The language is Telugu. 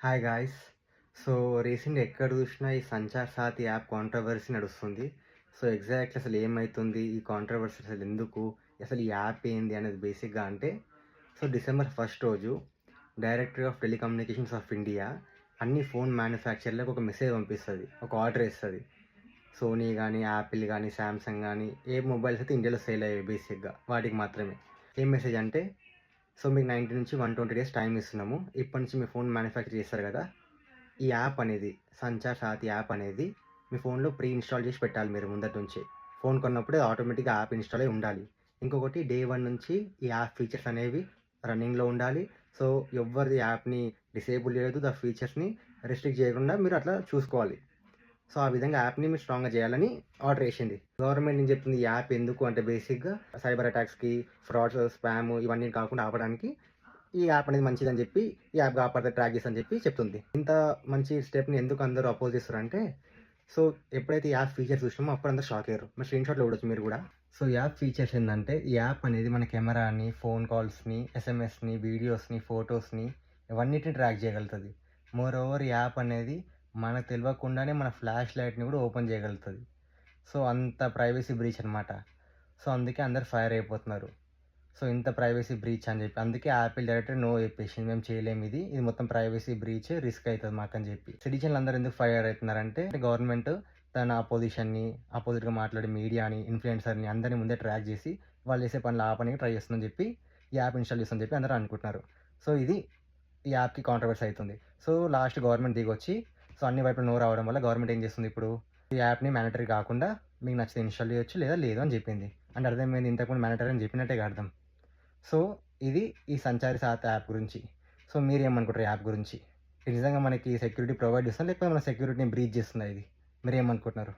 Hi guys. సో, రీసెంట్‌గా ఎక్కడ చూసినా ఈ 'సంచార్ సాథి' యాప్ కాంట్రోవర్సీ నడుస్తుంది. సో, ఎగ్జాక్ట్‌లీ అసలు ఏమైతుంది? ఈ కాంట్రోవర్సీ అసలెందుకు? అసలు ఈ యాప్ ఏంది అనేది బేసిక్‌గా అంటే, సో, డిసెంబర్ 1 రోజు directory of telecommunications of India అన్ని ఫోన్ మ్యానుఫ్యాక్చర్‌లకు ఒక మెసేజ్ పంపిస్తది. ఒక ఆర్డర్ ఇస్తది. సోనీ గానీ, యాపిల్ గానీ, సామ్‌సంగ్ గానీ ఏ మొబైల్స్ అయితే ఇండియాలో సేల్ అయ్యాయి బేసిక్‌గా వాటికి మాత్రమే. ఏం మెసేజ్ అంటే, సో, మీకు 90 నుంచి 120 డేస్ టైమ్ ఇస్తున్నాము. ఇప్పటి నుంచి మీ ఫోన్ మ్యానుఫ్యాక్చర్ చేస్తారు కదా! ఈ యాప్ అనేది 'సంచార్ సాథి' యాప్ అనేది మీ ఫోన్‌లో ప్రీ ఇన్‌స్టాల్ చేసి పెట్టాలి మీరు ముందటి నుంచే. ఫోన్ కొన్నప్పుడే ఆటోమేటిక్‌గా యాప్ ఇన్‌స్టాల్ అయ్యి ఉండాలి. ఇంకొకటి డే 1 నుంచి ఈ యాప్ ఫీచర్స్ అనేవి రన్నింగ్‌లో ఉండాలి. సో, ఎవ్వరిది యాప్‌ని డిసేబుల్ చేయొద్దు. ఫీచర్స్‌ని రెస్ట్రిక్ట్ చేయకుండా మీరు అట్లా చూసుకోవాలి. సో, ఆ విధంగా యాప్‌ని మీరు స్ట్రాంగ్‌గా చేయాలని ఆర్డర్ ఏషింది. గవర్నమెంట్ ఏం చెప్తుంది ఈ యాప్ ఎందుకు అంటే బేసిక్‌గా సైబర్ అటాక్స్‌కి, ఫ్రాడ్స్, స్పామ్ ఇవన్నీ కాకుండా ఆపడానికి ఈ యాప్ అనేది మంచిదని చెప్పి, ఈ యాప్ కాపాడితే ట్రాక్ చేస్తదని చెప్పి చెప్తుంది. ఇంత మంచి స్టెప్‌ని ఎందుకు అందరూ అపోజ్ చేస్తున్నారంటే, సో, ఎప్పుడైతే ఈ యాప్ ఫీచర్స్ చూసినామో అప్పుడు అందరూ షాక్ అయ్యారు. మరి స్క్రీన్‌షాట్‌లో చూడొచ్చు మీరు గూడా. సో, ఈ యాప్ ఫీచర్స్ ఏందంటే, ఈ యాప్ అనేది మన కెమెరాని, ఫోన్ కాల్స్‌ని, ఎస్ఎంఎస్‌ని, వీడియోస్‌ని, ఫోటోస్‌ని ఇవన్నిటిని ట్రాక్ చేయగలుగుతది. మోర్ ఓవర్ ఈ యాప్ అనేది మనకు తెలవకుండానే మన ఫ్లాష్ లైట్‌ని కూడా ఓపెన్ చేయగలుగుతది. సో, అంత ప్రైవసీ బ్రీచ్ అనమాట. సో, అందుకే అందరూ ఫైర్ అయిపోతున్నారు. సో, ఇంత ప్రైవసీ బ్రీచ్ అని చెప్పి. అందుకే యాపిల్ డైరెక్ట్‌గా నో చెప్పేసింది. మేము చేయలేము ఇది. ఇది మొత్తం ప్రైవసీ బ్రీచ్ రిస్క్ అయితది మాకని చెప్పి. సిటిజన్‌లు అందరూ ఎందుకు ఫైర్ అయితున్నారంటే గవర్నమెంట్ తన అపోజిషన్‌ని, అపోజిట్‌గా మాట్లాడే మీడియాని, ఇన్‌ఫ్లుయెన్సర్‌ని అందరిని ముందే ట్రాక్ చేసి వాళ్ళు చేసే పనులు ఆపనీకి ట్రై చేస్తుందని చెప్పి ఈ యాప్ ఇన్‌స్టాల్ చేస్తుందని చెప్పి అందరూ అనుకుంటున్నారు. సో, ఇది ఈ యాప్‌కి కాంట్రోవర్సీ అయితుంది. సో, లాస్ట్ గవర్నమెంట్ దిగొచ్చి సో, అన్ని వైపులా నో రావడం వల్ల గవర్నమెంట్ ఏం చేస్తుంది ఇప్పుడు ఈ యాప్‌ని మ్యాండేటరీ కాకుండా మీకు నచ్చితే ఇన్‌స్టాల్ చేయొచ్చు లేదా లేదు అని చెప్పింది. అంటే అర్థమైంది ఇంతకుముందు మ్యాండేటరీ అని చెప్పినట్టేగా అర్థం. సో, ఇది ఈ 'సంచారి సాత్' యాప్ గురించి. సో, మీరేమనుకుంటారు ఈ యాప్ గురించి? ఇది నిజంగా మనకి సెక్యూరిటీ ప్రొవైడ్ చేస్తుందా? లేకపోతే మన సెక్యూరిటీని బ్రీచ్ చేస్తుందా ఇది? మీరేమనుకుంటున్నారు?